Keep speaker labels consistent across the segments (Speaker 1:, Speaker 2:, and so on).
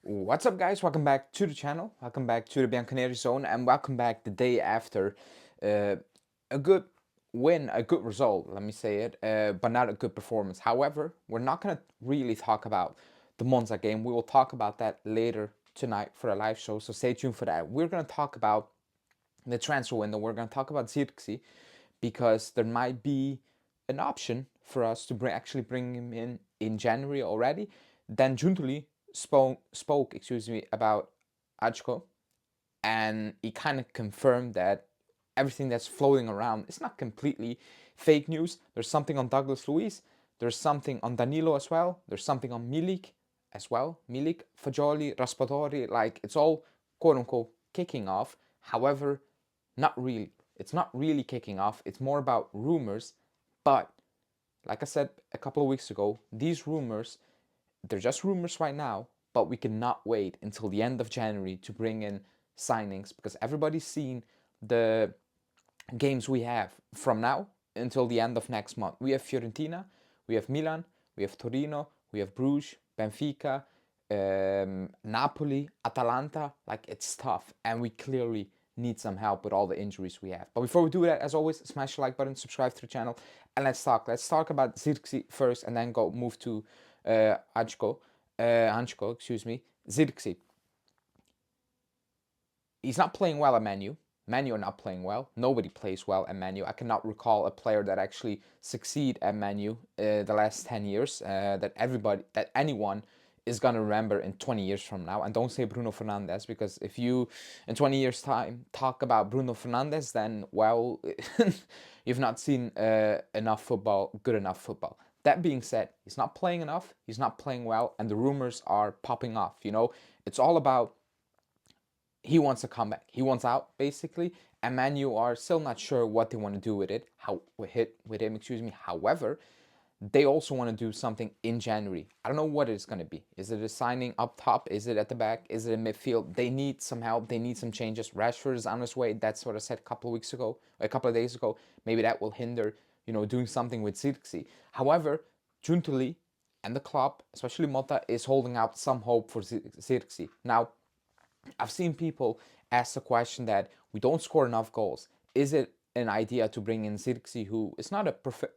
Speaker 1: What's up, guys? Welcome back to the channel. Welcome back to the Bianconeri zone, and welcome back the day after a good win, a good result, let me say it, but not a good performance. However, we're not going to really talk about the Monza game. We will talk about that later tonight for a live show, so stay tuned for that. We're going to talk about the transfer window. We're going to talk about Zirkzee because there might be an option for us to actually bring him in January already. Then Giuntoli spoke about Hancko, and he kind of confirmed that everything that's floating around is not completely fake news. There's something on Luiz, there's something on Danilo as well, there's something on Milik as well. Milik, Fagioli, Raspadori, like it's all quote unquote kicking off. However, not really. It's not really kicking off. It's more about rumors. But like I said a couple of weeks ago, these rumors, they're just rumors right now, but we cannot wait until the end of January to bring in signings because everybody's seen the games we have from now until the end of next month. We have Fiorentina, we have Milan, we have Torino, we have Bruges, Benfica, Napoli, Atalanta. Like, it's tough, and we clearly need some help with all the injuries we have. But before we do that, as always, smash the like button, subscribe to the channel, and let's talk. Let's talk about Zirkzee first, and then move to Hancko. Zirkzee. He's not playing well at Man U. Man U are not playing well. Nobody plays well at Man U. I cannot recall a player that actually succeed at Man U the last 10 years that anyone is going to remember in 20 years from now. And don't say Bruno Fernandes, because if you in 20 years time talk about Bruno Fernandes, then well, you've not seen enough football, good enough football. That being said, he's not playing enough, he's not playing well, and the rumors are popping off. It's all about he wants to come back. He wants out, basically. And Man U are still not sure what they want to do with him. However, they also want to do something in January. I don't know what it's going to be. Is it a signing up top? Is it at the back? Is it in midfield? They need some help. They need some changes. Rashford is on his way. That's what I said a couple of days ago. Maybe that will hinder, doing something with Zirkzee. However, Giuntoli and the club, especially Motta, is holding out some hope for Zirkzee. Now, I've seen people ask the question that we don't score enough goals. Is it an idea to bring in Zirkzee, who is not a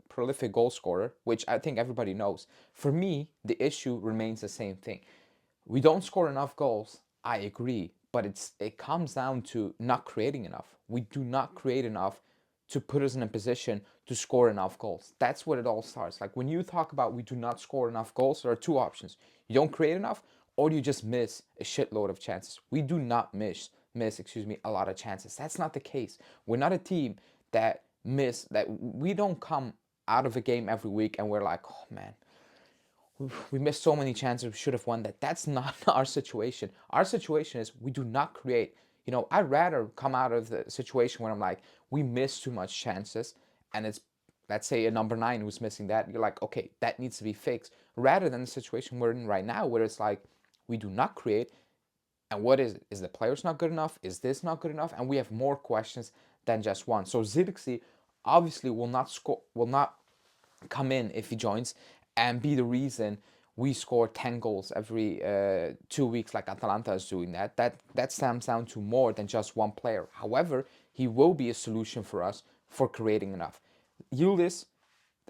Speaker 1: prolific goal scorer, which I think everybody knows? For me, the issue remains the same thing. We don't score enough goals. I agree, but it comes down to not creating enough. We do not create enough to put us in a position to score enough goals. That's what it all starts. Like, when you talk about we do not score enough goals, there are two options. You don't create enough, or you just miss a shitload of chances. We do not miss a lot of chances. That's not the case. We're not a team that we don't come out of a game every week and we're like, oh man, we missed so many chances, we should have won that. That's not our situation. Our situation is we do not create. I'd rather come out of the situation where I'm like, we miss too much chances, and it's, let's say, a number 9 who's missing that. You're like, okay, that needs to be fixed. Rather than the situation we're in right now, where it's like, we do not create, and what is it? Is the players not good enough? Is this not good enough? And we have more questions than just one. So Zirkzee obviously will not come in if he joins and be the reason we score 10 goals every 2 weeks like Atalanta is doing. That stems down to more than just one player. However, he will be a solution for us for creating enough. Juve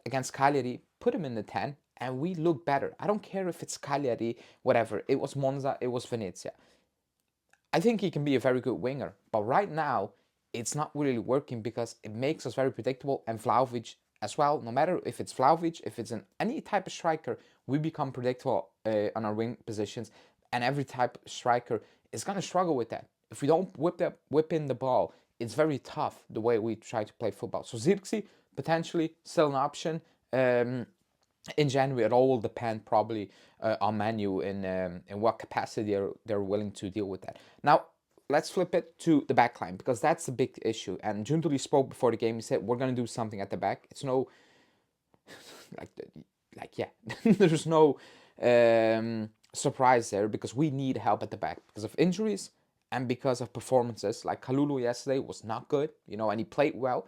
Speaker 1: against Cagliari, put him in the 10 and we look better. I don't care if it's Cagliari, whatever. It was Monza, it was Venezia. I think he can be a very good winger, but right now it's not really working because it makes us very predictable, and Vlahovic as well. No matter if it's Vlahovic, if it's any type of striker, we become predictable on our wing positions, and every type of striker is going to struggle with that. If we don't whip in the ball, it's very tough the way we try to play football. So Zirkzee, potentially still an option. In January, it all will depend probably on Man U in what capacity they're willing to deal with that. Now, let's flip it to the back line, because that's the big issue. And Giuntoli spoke before the game. He said, we're going to do something at the back. It's no, yeah, there's no surprise there, because we need help at the back because of injuries and because of performances. Like Kalulu yesterday was not good, and he played well,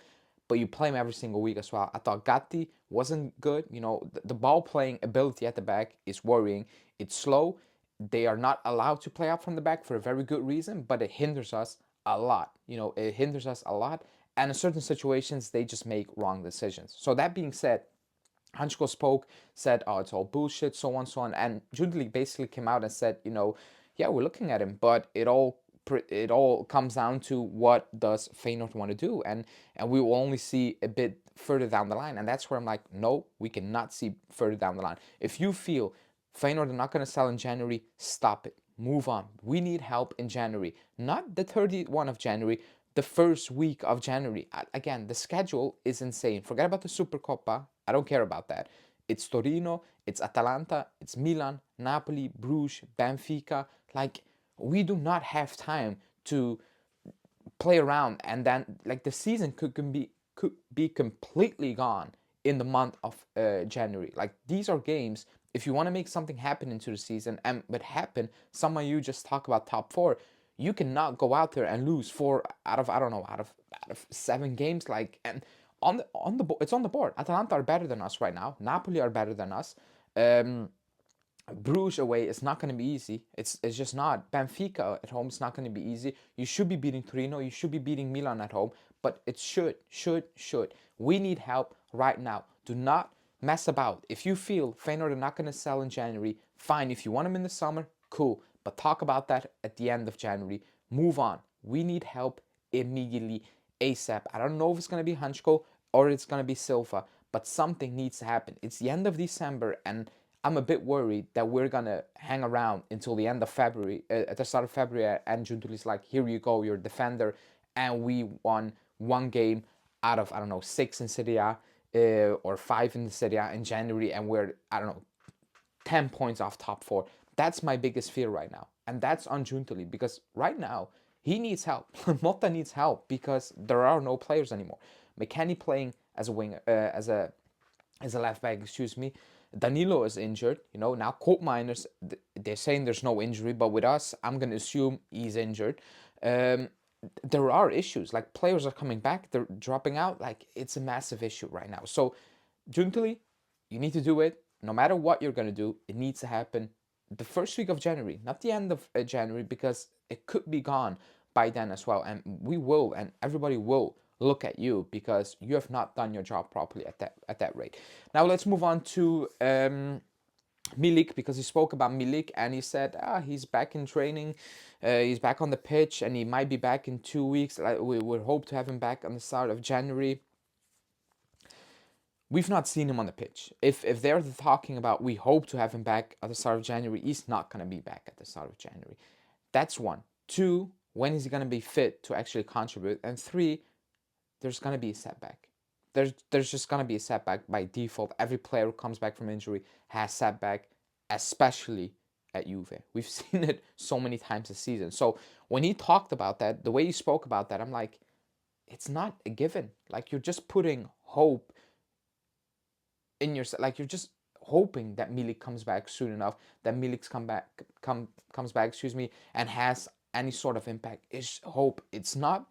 Speaker 1: but you play him every single week as well. I thought Gatti wasn't good. The ball playing ability at the back is worrying. It's slow. they are not allowed to play out from the back for a very good reason, but it hinders us a lot. It hinders us a lot. And in certain situations, they just make wrong decisions. So that being said, Hancko spoke, said, "Oh, it's all bullshit," so on, so on. And Giuntoli basically came out and said, yeah, we're looking at him, but it all comes down to what does Feyenoord want to do, and we will only see a bit further down the line. And that's where I'm like, no, we cannot see further down the line. If you feel Feyenoord are not going to sell in January, stop it. Move on. We need help in January, not the 31st of January, the first week of January. Again, the schedule is insane. Forget about the Supercoppa. I don't care about that. It's Torino, it's Atalanta, it's Milan, Napoli, Bruges, Benfica. Like, we do not have time to play around, and then like the season could be completely gone in the month of January. Like, these are games. If you want to make something happen into the season, and what happen, some of you just talk about top four. You cannot go out there and lose four out of, I don't know, out of 7 games. Like, and it's on the board. Atalanta are better than us right now. Napoli are better than us. Um, Bruges away is not going to be easy. It's just not. Benfica at home is not going to be easy. You should be beating Torino. You should be beating Milan at home. But it should. We need help right now. Do not mess about. If you feel Feyenoord are not going to sell in January, fine. If you want them in the summer, cool. But talk about that at the end of January. Move on. We need help immediately, ASAP. I don't know if it's going to be Hancko or it's going to be Silva, but something needs to happen. It's the end of December, and I'm a bit worried that we're gonna hang around until the end of February, at the start of February, and Giuntoli's like, "Here you go, you're a defender," and we won one game out of, I don't know, 6 in Serie A, or 5 in the Serie A in January, and we're, I don't know, 10 points off top four. That's my biggest fear right now, and that's on Giuntoli, because right now he needs help. Motta needs help because there are no players anymore. McKennie playing as a winger, as a left back, excuse me. Danilo is injured. Now Colt Miners, they're saying there's no injury, but with us, I'm going to assume he's injured. Um, there are issues. Like, players are coming back, they're dropping out. Like, it's a massive issue right now. So, Giuntoli, you need to do it. No matter what you're going to do, it needs to happen the first week of January, not the end of January, because it could be gone by then as well. And we will, and everybody will look at you because you have not done your job properly at that rate. Now let's move on to Milik, because he spoke about Milik and he said, he's back in training, he's back on the pitch, and he might be back in 2 weeks. We would hope to have him back on the start of January. We've not seen him on the pitch. If they're talking about we hope to have him back at the start of January, he's not going to be back at the start of January. That's one. Two, when is he going to be fit to actually contribute? And three, there's going to be a setback. There's just going to be a setback by default. Every player who comes back from injury has setback, especially at Juve. We've seen it so many times this season. So when he talked about that, the way he spoke about that, I'm like, it's not a given. Like, you're just putting hope in yourself. Like, you're just hoping that Milik comes back soon enough, that Milik's comes back, excuse me, and has any sort of impact. It's hope. It's not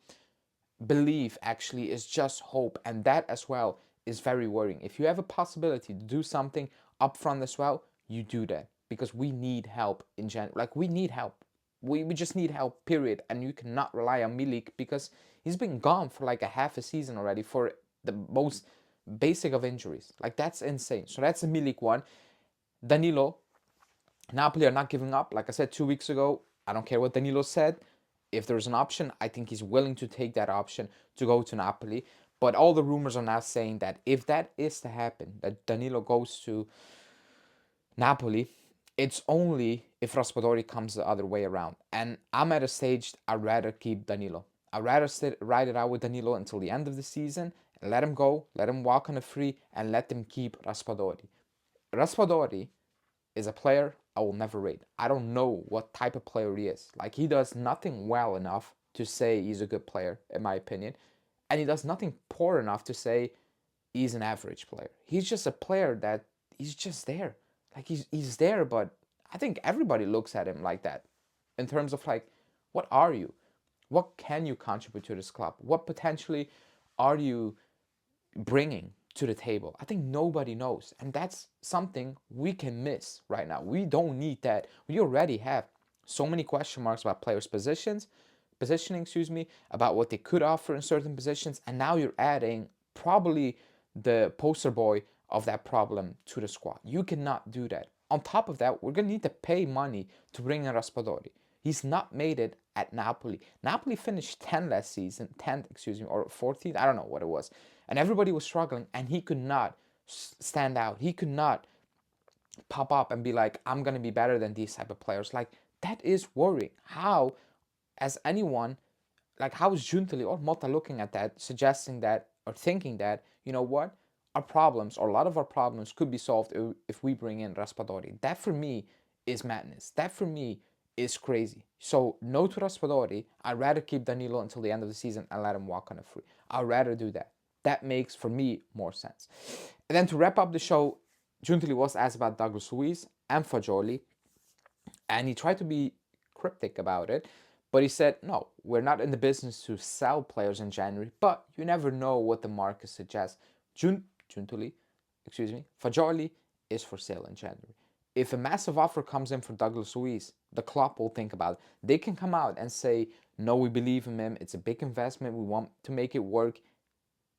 Speaker 1: belief, actually. Is just hope, and that as well is very worrying. If you have a possibility to do something up front as well, you do that, because we need help in general. Like, we need help. We just need help, period. And you cannot rely on Milik because he's been gone for like a half a season already for the most basic of injuries. Like, that's insane. So that's a Milik one. Danilo, Napoli are not giving up. Like I said 2 weeks ago, I don't care what Danilo said. If there's an option, I think he's willing to take that option to go to Napoli. But all the rumors are now saying that if that is to happen, that Danilo goes to Napoli, it's only if Raspadori comes the other way around. And I'm at a stage, I'd rather keep Danilo. I'd rather ride it out with Danilo until the end of the season, and let him go, let him walk on a free, and let them keep Raspadori. Raspadori is a player I will never rate. I don't know what type of player he is. Like, he does nothing well enough to say he's a good player, in my opinion. And he does nothing poor enough to say he's an average player. He's just a player that he's just there. Like, he's there, but I think everybody looks at him like that. In terms of, like, what are you? What can you contribute to this club? What potentially are you bringing to the table? I think nobody knows, and that's something we can miss right now. We don't need that. We already have so many question marks about players' positioning, about what they could offer in certain positions, and now you're adding probably the poster boy of that problem to the squad. You cannot do that. On top of that, we're gonna need to pay money to bring in Raspadori. He's not made it at Napoli. Napoli finished 10th last season, 10th, or 14th, I don't know what it was. And everybody was struggling, and he could not stand out. He could not pop up and be like, I'm going to be better than these type of players. Like, that is worrying. How, as anyone, like, how is Giuntoli or Motta looking at that, suggesting that, or thinking that, you know what, our problems, or a lot of our problems could be solved if we bring in Raspadori? That for me is madness. That for me is crazy. So no to Raspadori. I'd rather keep Danilo until the end of the season and let him walk on a free. I'd rather do that. That makes, for me, more sense. And then to wrap up the show, Giuntoli was asked about Douglas Luiz and Fagioli, and he tried to be cryptic about it, but he said, no, we're not in the business to sell players in January, but you never know what the market suggests. Giuntoli, Fagioli is for sale in January. If a massive offer comes in for Douglas Luiz, the club will think about it. They can come out and say, no, we believe in him. It's a big investment. We want to make it work.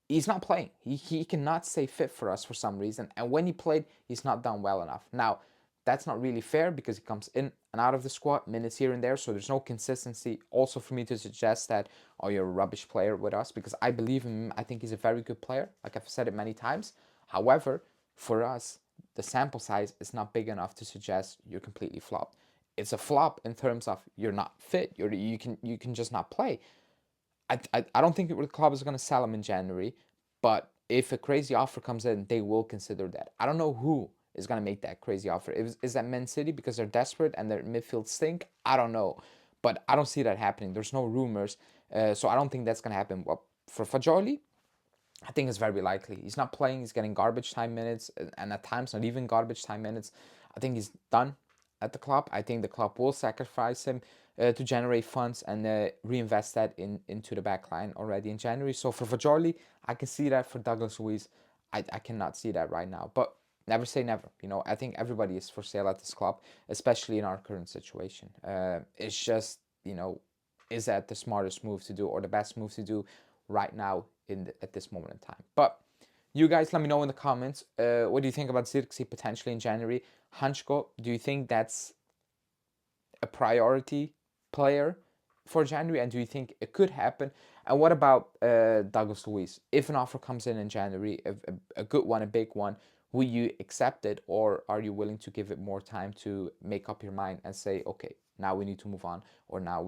Speaker 1: He's not playing. He cannot stay fit for us for some reason. And when he played, he's not done well enough. Now, that's not really fair because he comes in and out of the squad, minutes here and there, so there's no consistency. Also for me to suggest that, oh, you're a rubbish player with us, because I believe in him. I think he's a very good player, like I've said it many times. However, for us, the sample size is not big enough to suggest you're completely flopped. It's a flop in terms of you're not fit. You can just not play. I don't think the club is going to sell him in January, but if a crazy offer comes in, they will consider that. I don't know who is going to make that crazy offer. Is that Man City because they're desperate and their midfield stink? I don't know, but I don't see that happening. There's no rumors, so I don't think that's going to happen. Well, for Fagioli, I think it's very likely. He's not playing. He's getting garbage time minutes, and at times not even garbage time minutes. I think he's done at the club. I think the club will sacrifice him to generate funds and reinvest that into the back line already in January. So for Fagioli, I can see that. For Douglas Luiz, I cannot see that right now. But never say never. You know, I think everybody is for sale at this club, especially in our current situation. It's just, you know, is that the smartest move to do or the best move to do right now at this moment in time? But you guys let me know in the comments. What do you think about Zirkzee potentially in January? Hancko, do you think that's a priority player for January, and do you think it could happen? And what about Douglas Luiz? If an offer comes in January, a good one, a big one, will you accept it, or are you willing to give it more time to make up your mind and say, okay, now we need to move on, or now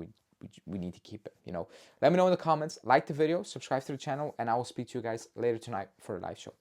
Speaker 1: we need to keep it? You know, let me know in the comments. Like the video, subscribe to the channel, and I will speak to you guys later tonight for a live show.